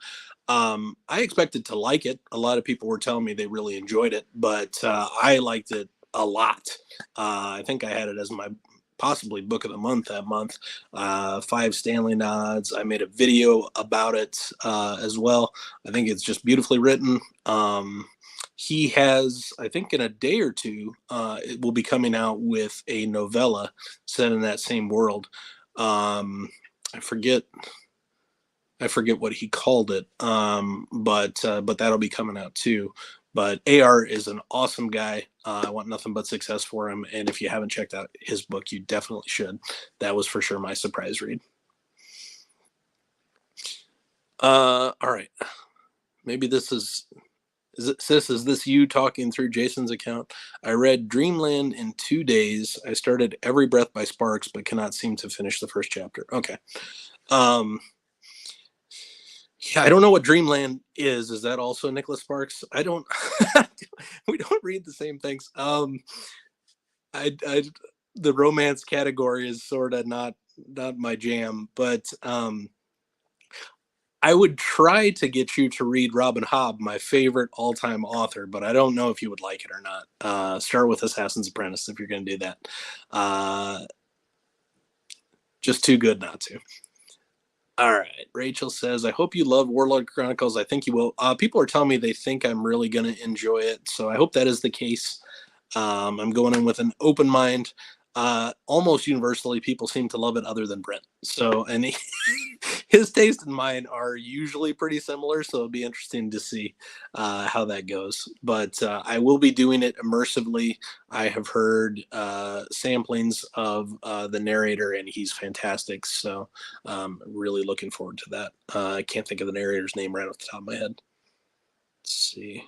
I expected to like it. A lot of people were telling me they really enjoyed it, but I liked it a lot. I think I had it as my possibly book of the month that month. 5 Stanley nods. I made a video about it as well. I think it's just beautifully written. He has, I think in a day or two, it will be coming out with a novella set in that same world. I forget what he called it, but that'll be coming out too. But AR is an awesome guy. I want nothing but success for him. And if you haven't checked out his book, you definitely should. That was for sure my surprise read. All right. Maybe this is this you talking through Jason's account? I read Dreamland in 2 days. I started Every Breath by Sparks, but cannot seem to finish the first chapter. Okay. Um, yeah, I don't know what Dreamland is. Is that also Nicholas Sparks? I don't. We don't read the same things. I the romance category is sort of not my jam, but I would try to get you to read Robin Hobb, my favorite all-time author, but I don't know if you would like it or not. Start with Assassin's Apprentice if you're going to do that. Just too good not to. All right. Rachel says, I hope you love Warlord Chronicles. I think you will. People are telling me they think I'm really going to enjoy it, so I hope that is the case. I'm going in with an open mind. Almost universally, people seem to love it other than Brent. So, and his taste and mine are usually pretty similar. So it'll be interesting to see how that goes. But I will be doing it immersively. I have heard samplings of the narrator, and he's fantastic. So really looking forward to that. I can't think of the narrator's name right off the top of my head. Let's see.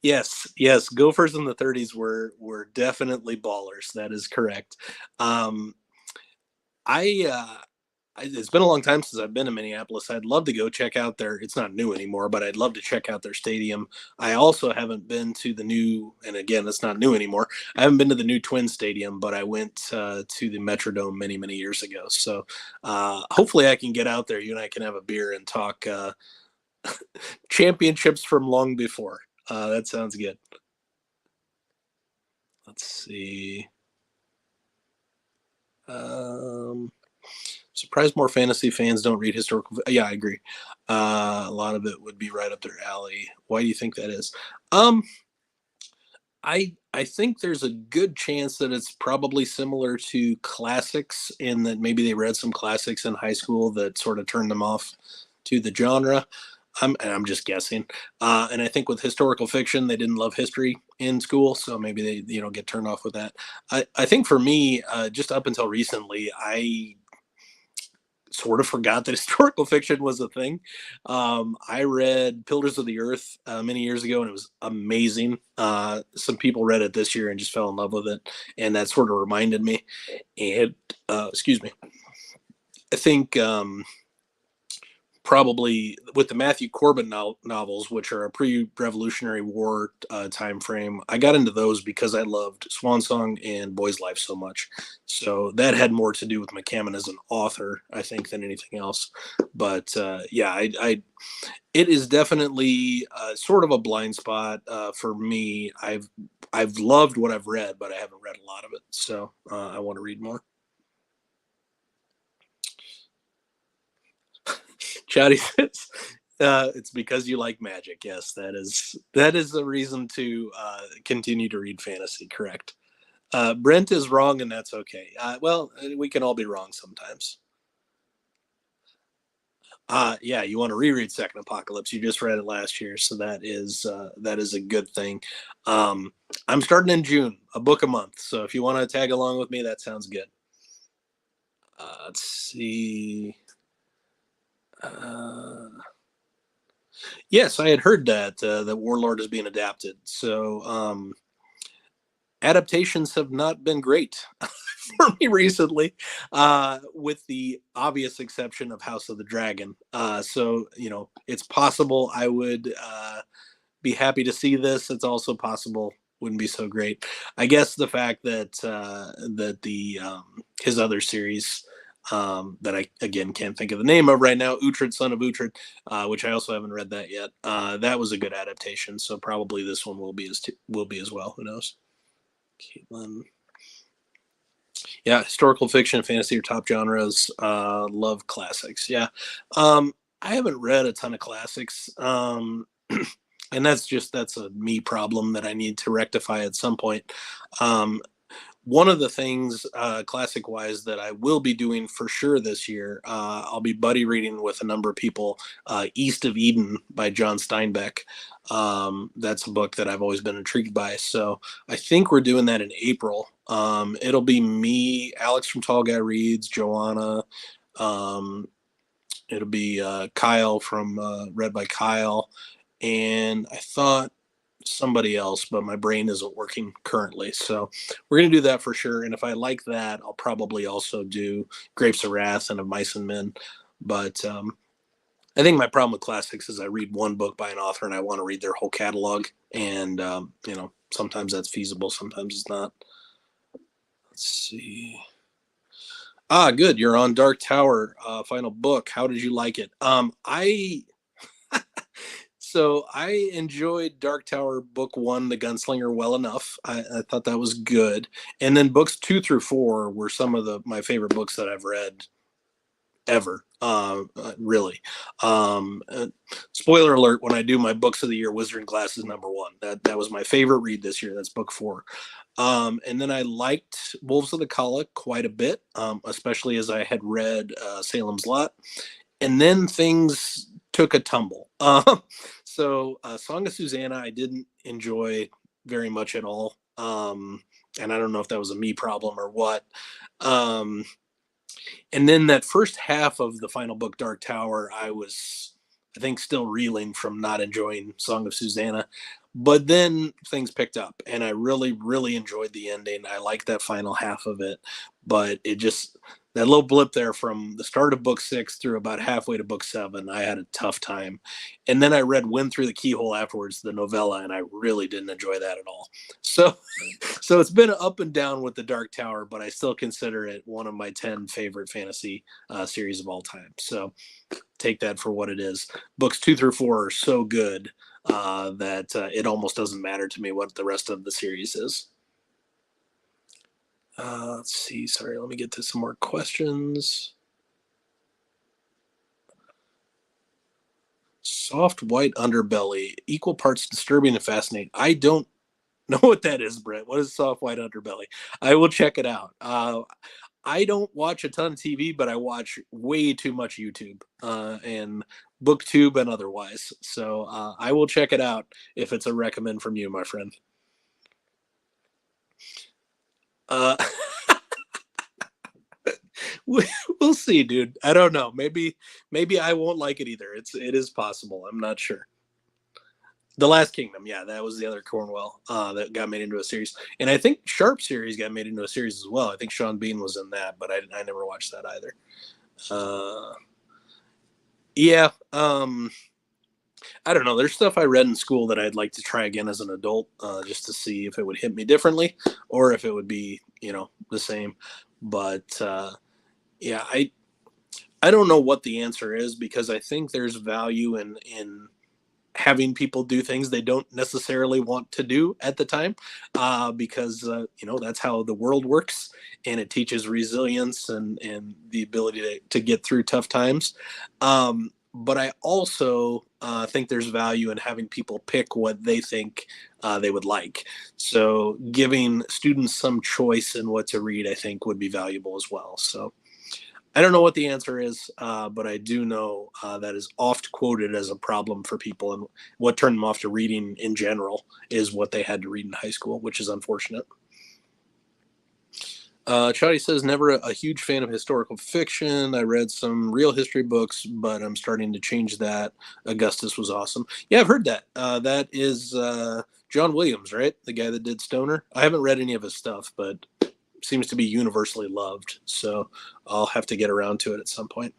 Yes, Gophers in the 30s were definitely ballers. That is correct. Um, it's been a long time since I've been to Minneapolis. I'd love to go check out their. It's not new anymore, but I'd love to check out their stadium. I also haven't been to the new, and again, it's not new anymore. I haven't been to the new Twin Stadium, but I went to the Metrodome many years ago. So hopefully, I can get out there. You and I can have a beer and talk championships from long before. That sounds good. Let's see. Um, Surprised more fantasy fans don't read historical. Yeah, I agree. A lot of it would be right up their alley. Why do you think that is? Um, I think there's a good chance that it's probably similar to classics in that maybe they read some classics in high school that sort of turned them off to the genre. I'm just guessing. And I think with historical fiction, they didn't love history in school, so maybe they get turned off with that. I think for me, just up until recently, I sort of forgot that historical fiction was a thing. I read Pillars of the Earth many years ago, and it was amazing. Some people read it this year and just fell in love with it, and that sort of reminded me. And excuse me, I think probably with the Matthew Corbin novels, which are a pre-Revolutionary War time frame. I got into those because I loved Swan Song and Boy's Life so much. So that had more to do with McCammon as an author, I think, than anything else. But yeah, it is definitely sort of a blind spot for me. I've loved what I've read, but I haven't read a lot of it. So I want to read more. Chatty says, it's because you like magic. Yes, that is a reason to continue to read fantasy. Correct. Brent is wrong, and that's okay. Well, we can all be wrong sometimes. Yeah, you want to reread Second Apocalypse. You just read it last year, so that is a good thing. I'm starting in June, a book a month. So if you want to tag along with me, that sounds good. Let's see. Yes, I had heard that that Warlord is being adapted. So adaptations have not been great for me recently, with the obvious exception of House of the Dragon. So it's possible I would be happy to see this. It's also possible wouldn't be so great. I guess the fact that the his other series, that I again can't think of the name of right now, Uhtred, Son of Uhtred, which I also haven't read that yet. That was a good adaptation, so probably this one will be as well. Who knows? Caitlin. Yeah, historical fiction, fantasy are top genres. Love classics. Yeah, I haven't read a ton of classics, and that's a me problem that I need to rectify at some point. One of the things, classic wise, that I will be doing for sure this year, I'll be buddy reading with a number of people. East of Eden by John Steinbeck. That's a book that I've always been intrigued by. So I think we're doing that in April. It'll be me, Alex from Tall Guy Reads, Joanna. It'll be Kyle from Read by Kyle. And I thought somebody else, but my brain isn't working currently. So we're going to do that for sure. And if I like that, I'll probably also do Grapes of Wrath and Of Mice and Men. But I think my problem with classics is I read one book by an author and I want to read their whole catalog. And, sometimes that's feasible, sometimes it's not. Let's see. Good. You're on Dark Tower, final book. How did you like it? So I enjoyed Dark Tower book 1, The Gunslinger, well enough. I thought that was good. And then books 2 through 4 were some of my favorite books that I've read ever. Really. Spoiler alert, when I do my books of the year, Wizard and Glass is number 1. That was my favorite read this year. That's book 4. And then I liked Wolves of the Kala quite a bit, especially as I had read Salem's Lot. And then things took a tumble. So Song of Susanna I didn't enjoy very much at all. And I don't know if that was a me problem or what. And then that first half of the final book, Dark Tower, I think, still reeling from not enjoying Song of Susanna. But then things picked up, and I really, really enjoyed the ending. I liked that final half of it, but that little blip there from the start of book 6 through about halfway to book 7, I had a tough time. And then I read Wind Through the Keyhole afterwards, the novella, and I really didn't enjoy that at all. So it's been up and down with the Dark Tower, but I still consider it one of my 10 favorite fantasy series of all time. So take that for what it is. Books 2 through 4 are so good that it almost doesn't matter to me what the rest of the series is. Let's see. Sorry, let me get to some more questions. Soft white underbelly, equal parts disturbing and fascinating. I don't know what that is, Brett. What is soft white underbelly? I will check it out. I don't watch a ton of TV, but I watch way too much YouTube and BookTube and otherwise. So I will check it out if it's a recommend from you, my friend. We'll see, dude. I don't know. Maybe I won't like it either. It is possible. I'm not sure. The Last Kingdom, yeah, that was the other Cornwell that got made into a series, and I think Sharp series got made into a series as well. I think Sean Bean was in that, but I never watched that either. Yeah. I don't know. There's stuff I read in school that I'd like to try again as an adult, just to see if it would hit me differently or if it would be, the same. But yeah, I don't know what the answer is, because I think there's value in having people do things they don't necessarily want to do at the time, because that's how the world works, and it teaches resilience and the ability to get through tough times. But I also think there's value in having people pick what they think they would like. So giving students some choice in what to read, I think, would be valuable as well. So I don't know what the answer is, but I do know that is oft quoted as a problem for people, and what turned them off to reading in general is what they had to read in high school, which is unfortunate. Chadi says, never a huge fan of historical fiction. I read some real history books, but I'm starting to change that. Augustus was awesome. Yeah, I've heard that. That is John Williams, right? The guy that did Stoner. I haven't read any of his stuff, but seems to be universally loved. So I'll have to get around to it at some point.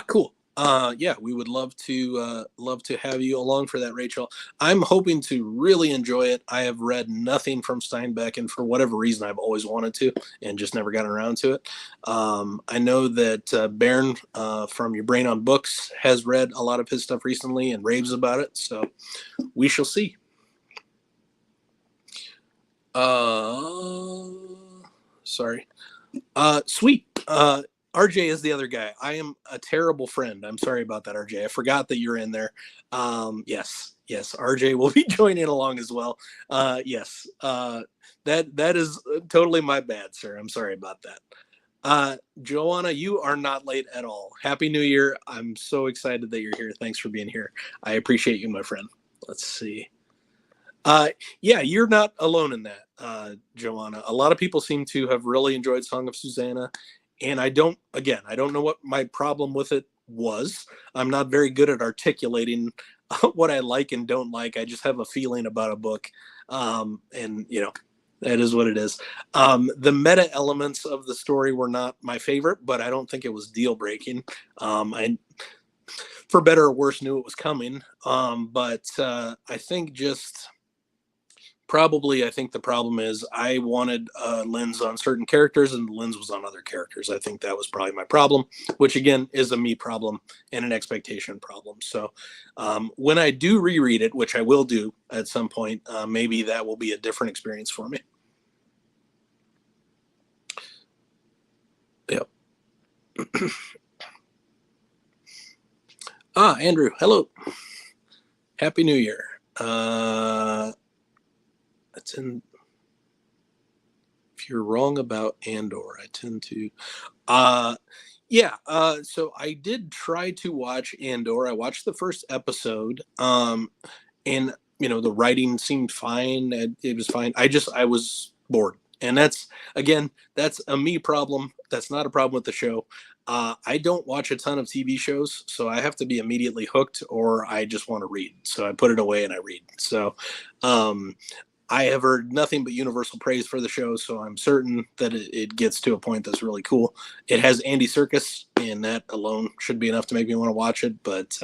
Cool. Yeah, we would love to have you along for that, Rachel. I'm hoping to really enjoy it. I have read nothing from Steinbeck, and for whatever reason, I've always wanted to, and just never gotten around to it. I know that Baron from Your Brain on Books has read a lot of his stuff recently and raves about it. So we shall see. Sorry. Sweet. RJ is the other guy. I am a terrible friend. I'm sorry about that, RJ. I forgot that you're in there. Yes. RJ will be joining along as well. Yes. That is totally my bad, sir. I'm sorry about that. Joanna, you are not late at all. Happy New Year. I'm so excited that you're here. Thanks for being here. I appreciate you, my friend. Let's see. Uh, yeah, you're not alone in that, Joanna. A lot of people seem to have really enjoyed Song of Susanna, and I don't know what my problem with it was. I'm not very good at articulating what I like and don't like. I just have a feeling about a book, and that is what it is. The meta elements of the story were not my favorite, but I don't think it was deal breaking. I, for better or worse, knew it was coming, but I think just probably, I think the problem is I wanted a lens on certain characters and the lens was on other characters. I think that was probably my problem, which again is a me problem and an expectation problem. So when I do reread it, which I will do at some point, maybe that will be a different experience for me. Yep. Andrew, hello. Happy New Year. That's in. If you're wrong about Andor, I tend to. Uh, yeah. So I did try to watch Andor. I watched the first episode, and the writing seemed fine. It was fine. I was bored, and that's a me problem. That's not a problem with the show. I don't watch a ton of TV shows, so I have to be immediately hooked, or I just want to read. So I put it away and I read. So um, I have heard nothing but universal praise for the show, so I'm certain that it gets to a point that's really cool. It has Andy Serkis, and that alone should be enough to make me want to watch it. But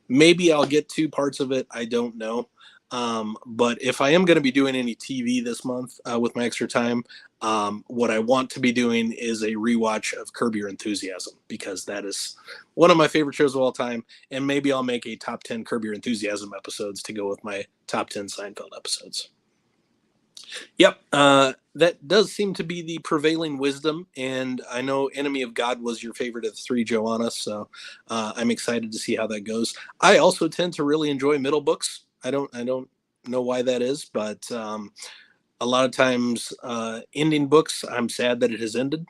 maybe I'll get two parts of it. I don't know. But if I am going to be doing any TV this month with my extra time, what I want to be doing is a rewatch of Curb Your Enthusiasm, because that is one of my favorite shows of all time. And maybe I'll make a top 10 Curb Your Enthusiasm episodes to go with my top 10 Seinfeld episodes. Yep. That does seem to be the prevailing wisdom. And I know Enemy of God was your favorite of the three, Joanna. So I'm excited to see how that goes. I also tend to really enjoy middle books. I don't know why that is, but a lot of times ending books, I'm sad that it has ended.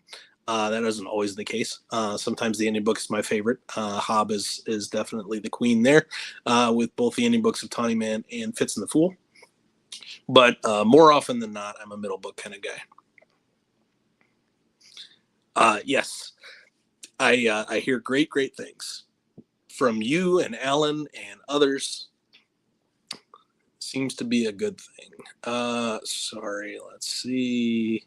That isn't always the case. Sometimes the ending book is my favorite. Hobb is definitely the queen there, with both the ending books of Tawny Man and Fitz and the Fool. But more often than not, I'm a middle book kind of guy. Yes, I hear great things from you and Alan and others. Seems to be a good thing. Sorry, let's see.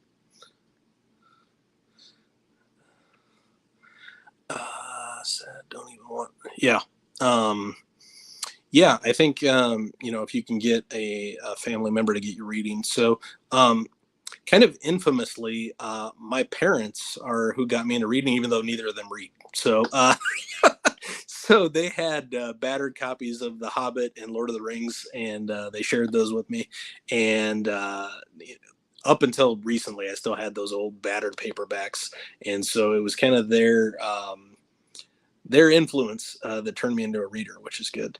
Don't even want. Yeah. Yeah, I think if you can get a family member to get you reading. So, kind of infamously, my parents are who got me into reading, even though neither of them read. So, so they had battered copies of The Hobbit and Lord of the Rings, and they shared those with me. And up until recently, I still had those old battered paperbacks, and so it was kind of their influence that turned me into a reader, which is good.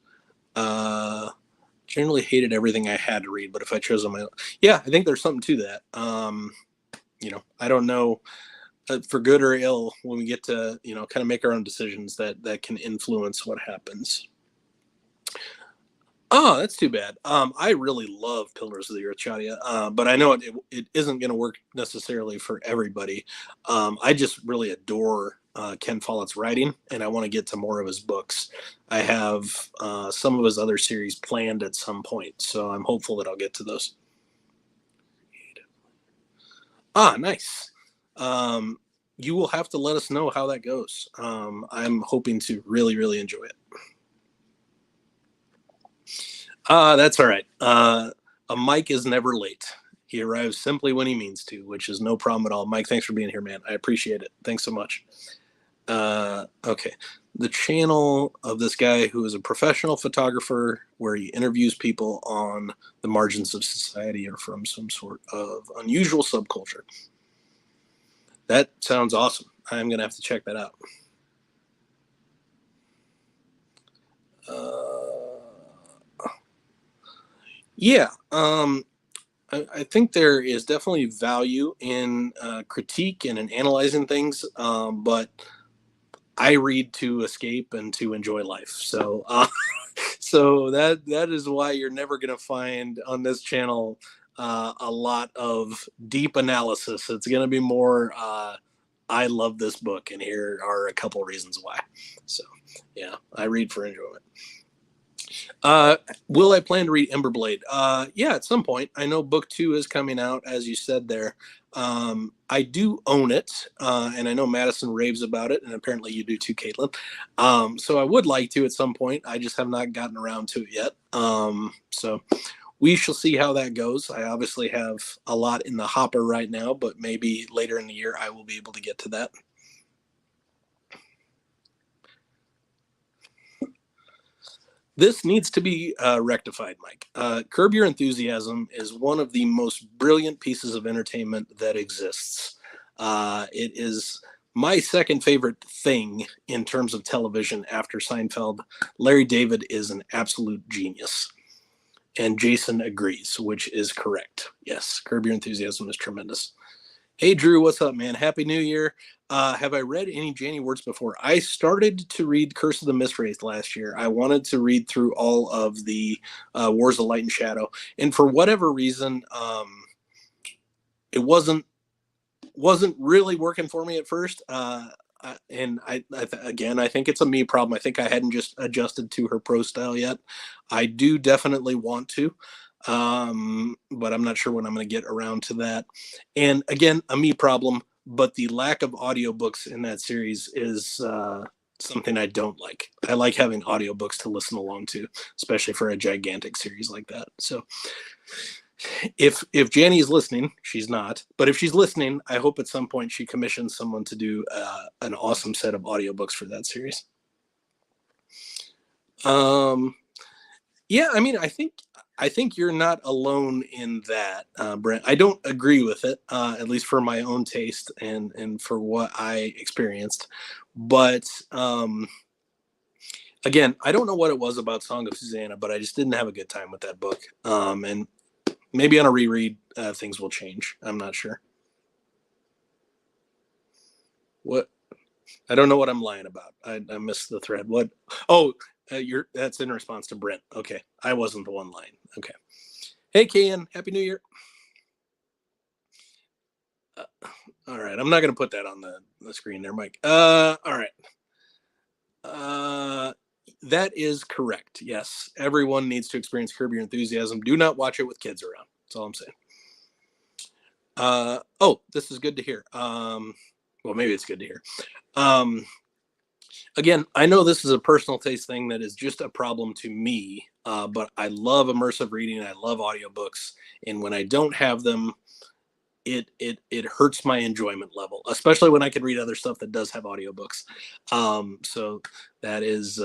Generally hated everything I had to read, but if I chose on my own, yeah, I think there's something to that. I don't know for good or ill when we get to, kind of make our own decisions that can influence what happens. Oh, that's too bad. I really love Pillars of the Earth, Shadia, but I know it isn't going to work necessarily for everybody. I just really adore Ken Follett's writing, and I want to get to more of his books. I have some of his other series planned at some point, so I'm hopeful that I'll get to those. Ah, nice. You will have to let us know how that goes. I'm hoping to really, really enjoy it. That's all right. A Mike is never late. He arrives simply when he means to, which is no problem at all. Mike, thanks for being here, man. I appreciate it. Thanks so much. Okay. The channel of this guy who is a professional photographer where he interviews people on the margins of society or from some sort of unusual subculture. That sounds awesome. I'm going to have to check that out. Yeah. I think there is definitely value in critique and in analyzing things, but I read to escape and to enjoy life. So, so that is why you're never going to find on this channel a lot of deep analysis. It's going to be more. I love this book, and here are a couple reasons why. So, yeah, I read for enjoyment. Will I plan to read Emberblade? Yeah, at some point. I know book 2 is coming out, as you said there. I do own it, and I know Madison raves about it, and apparently you do too, Caitlin. So I would like to at some point. I just have not gotten around to it yet. So we shall see how that goes. I obviously have a lot in the hopper right now, but maybe later in the year I will be able to get to that. This needs to be rectified, Mike. Curb Your Enthusiasm is one of the most brilliant pieces of entertainment that exists. It is my second favorite thing in terms of television after Seinfeld. Larry David is an absolute genius. And Jason agrees, which is correct. Yes, Curb Your Enthusiasm is tremendous. Hey, Drew, what's up, man? Happy New Year. Have I read any Janny words before? I started to read Curse of the Mistwraith last year. I wanted to read through all of the Wars of Light and Shadow. And for whatever reason, it wasn't really working for me at first. And again, I think it's a me problem. I think I hadn't just adjusted to her pro style yet. I do definitely want to, but I'm not sure when I'm going to get around to that. And again, a me problem, but the lack of audiobooks in that series is something I don't like. I like having audiobooks to listen along to, especially for a gigantic series like that. So if Janny is listening, she's not, but if she's listening, I hope at some point she commissions someone to do an awesome set of audiobooks for that series. Yeah, I mean, I think you're not alone in that, Brent. I don't agree with it, at least for my own taste and for what I experienced. But again, I don't know what it was about Song of Susanna, but I just didn't have a good time with that book. And maybe on a reread, things will change. I'm not sure. What? I don't know what I'm lying about. I missed the thread. What? Oh, that's in response to Brent. Okay, I wasn't the one lying. Okay. Hey, Kian, Happy New Year. All right, I'm not going to put that on the screen there, Mike. All right. That is correct. Yes, everyone needs to experience Curb Your Enthusiasm. Do not watch it with kids around. That's all I'm saying. Oh, this is good to hear. Well, maybe it's good to hear. Again, I know this is a personal taste thing that is just a problem to me, but I love immersive reading. I love audiobooks, and when I don't have them, it hurts my enjoyment level, especially when I can read other stuff that does have audiobooks. So that is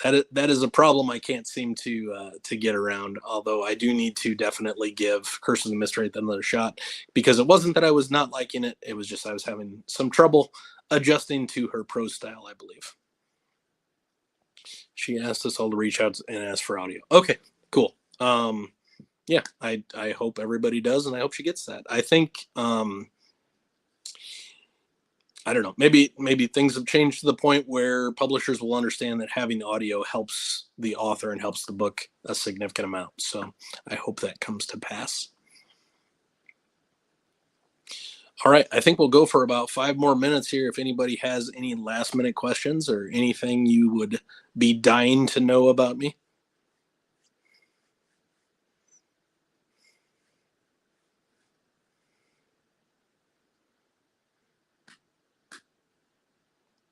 that is a problem I can't seem to get around. Although I do need to definitely give Curse of the Mist another shot, because it wasn't that I was not liking it; it was just I was having some trouble adjusting to her prose style, I believe. She asked us all to reach out and ask for audio. Okay, cool. Yeah, I hope everybody does, and I hope she gets that. I think I don't know. Maybe things have changed to the point where publishers will understand that having audio helps the author and helps the book a significant amount. So I hope that comes to pass. All right, I think we'll go for about 5 more minutes here. If anybody has any last minute questions or anything you would be dying to know about me.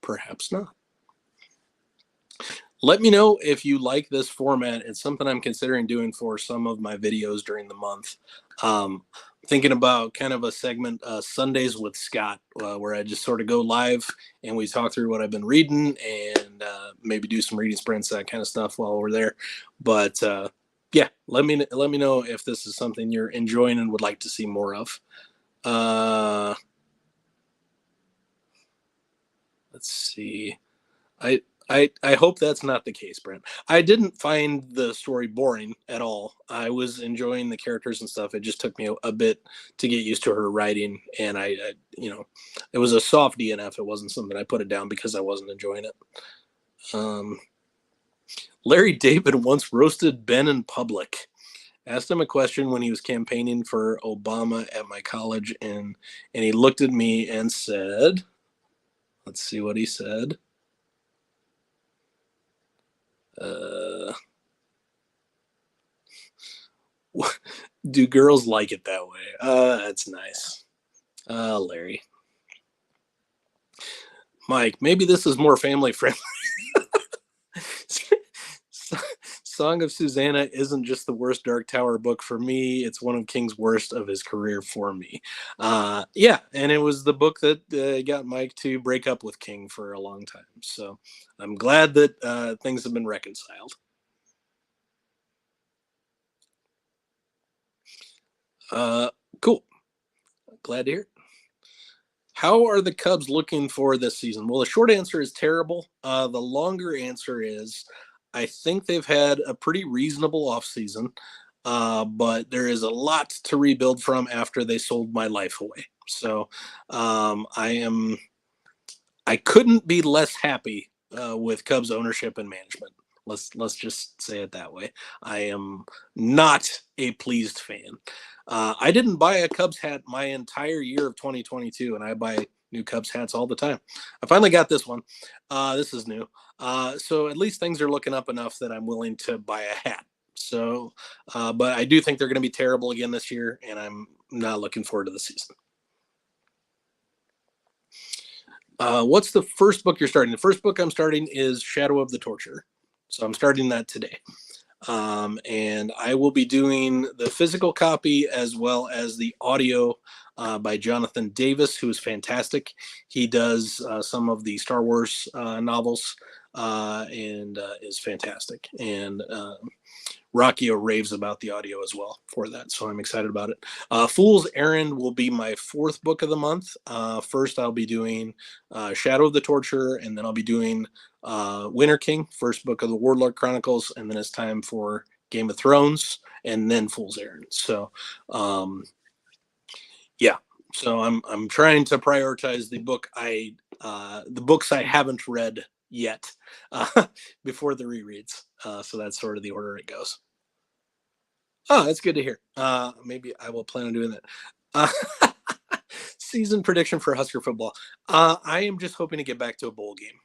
Perhaps not. Let me know if you like this format. It's something I'm considering doing for some of my videos during the month. Thinking about kind of a segment, Sundays with Scott, where I just sort of go live and we talk through what I've been reading and maybe do some reading sprints, that kind of stuff while we're there. But yeah, let me know if this is something you're enjoying and would like to see more of. Let's see. I hope that's not the case, Brent. I didn't find the story boring at all. I was enjoying the characters and stuff. It just took me a bit to get used to her writing, and it was a soft DNF. It wasn't something I put it down because I wasn't enjoying it. Larry David once roasted Ben in public. Asked him a question when he was campaigning for Obama at my college, and he looked at me and said, "Let's see what he said." Do girls like it that way? That's nice. Larry. Mike, maybe this is more family friendly. Song of Susanna isn't just the worst Dark Tower book for me. It's one of King's worst of his career for me. Yeah, and it was the book that got Mike to break up with King for a long time. So I'm glad that things have been reconciled. Cool. Glad to hear it. How are the Cubs looking for this season? Well, the short answer is terrible. The longer answer is I think they've had a pretty reasonable offseason, but there is a lot to rebuild from after they sold my life away. So I couldn't be less happy with Cubs ownership and management. Let's just say it that way. I am not a pleased fan. I didn't buy a Cubs hat my entire year of 2022, and I buy new Cubs hats all the time. I finally got this one. This is new. So at least things are looking up enough that I'm willing to buy a hat. So, but I do think they're going to be terrible again this year, and I'm not looking forward to the season. What's the first book you're starting? The first book I'm starting is Shadow of the Torture. So I'm starting that today. And I will be doing the physical copy as well as the audio by Jonathan Davis, who is fantastic. He does some of the Star Wars novels and is fantastic. And Rockio raves about the audio as well for that, so I'm excited about it. Fool's Errand will be my fourth book of the month. First, I'll be doing Shadow of the Torture, and then I'll be doing Winter King, first book of the Warlord Chronicles, and then it's time for Game of Thrones, and then Fool's Errand. So, yeah. So I'm trying to prioritize the books I haven't read yet before the rereads. So that's sort of the order it goes. Oh, that's good to hear. Maybe I will plan on doing that. Season prediction for Husker football. I am just hoping to get back to a bowl game.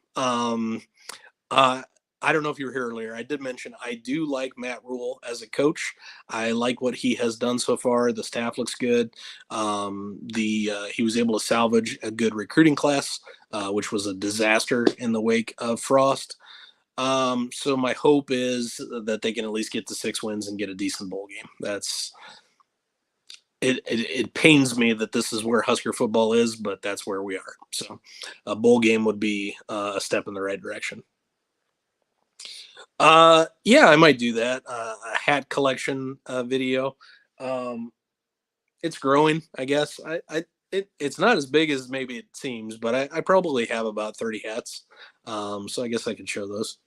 I don't know if you were here earlier. I did mention I do like Matt Rule as a coach. I like what he has done so far. The staff looks good. He was able to salvage a good recruiting class, which was a disaster in the wake of Frost. So my hope is that they can at least get to 6 wins and get a decent bowl game. That's it pains me that this is where Husker football is, but that's where we are. So a bowl game would be a step in the right direction. Yeah, I might do that. A hat collection video. It's growing, I guess. It's not as big as maybe it seems, but I probably have about 30 hats. So I guess I could show those.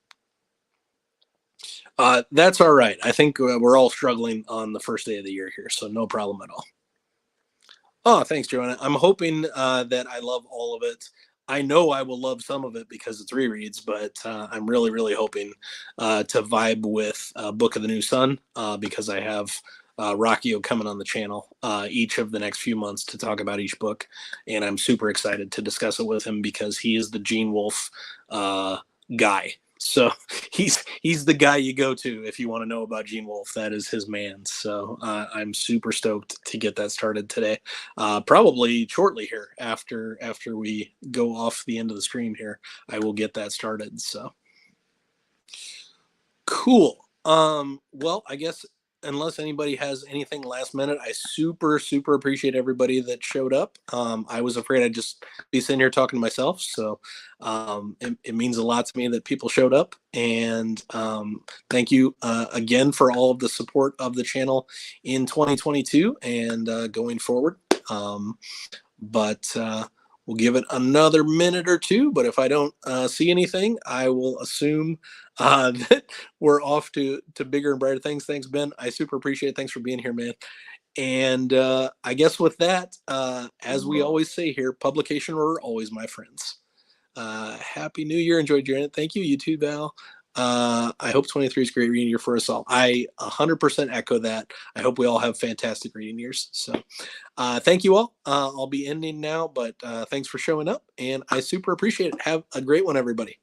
That's all right. I think we're all struggling on the first day of the year here, so no problem at all. Oh, thanks, Joanna. I'm hoping that I love all of it. I know I will love some of it because it's rereads, but I'm really, really hoping to vibe with Book of the New Sun because I have Rockio coming on the channel each of the next few months to talk about each book, and I'm super excited to discuss it with him because he is the Gene Wolfe guy. So he's the guy you go to if you want to know about Gene Wolfe. That is his man. So I'm super stoked to get that started today. Probably shortly here after we go off the end of the stream here, I will get that started. So cool. Well, I guess unless anybody has anything last minute, I super appreciate everybody that showed up. I was afraid I'd just be sitting here talking to myself, so it means a lot to me that people showed up. And thank you again for all of the support of the channel in 2022 and going forward. But we'll give it another minute or two, but if I don't see anything, I will assume that we're off to bigger and brighter things. Thanks, Ben. I super appreciate it. Thanks for being here, man. And I guess with that, as we always say here, publication order, always my friends. Happy New Year. Enjoy your Thank you. You too, Val. I hope 23 is a great reading year for us all. I 100% echo that. I hope we all have fantastic reading years. So thank you all. I'll be ending now, but thanks for showing up, and I super appreciate it. Have a great one, everybody.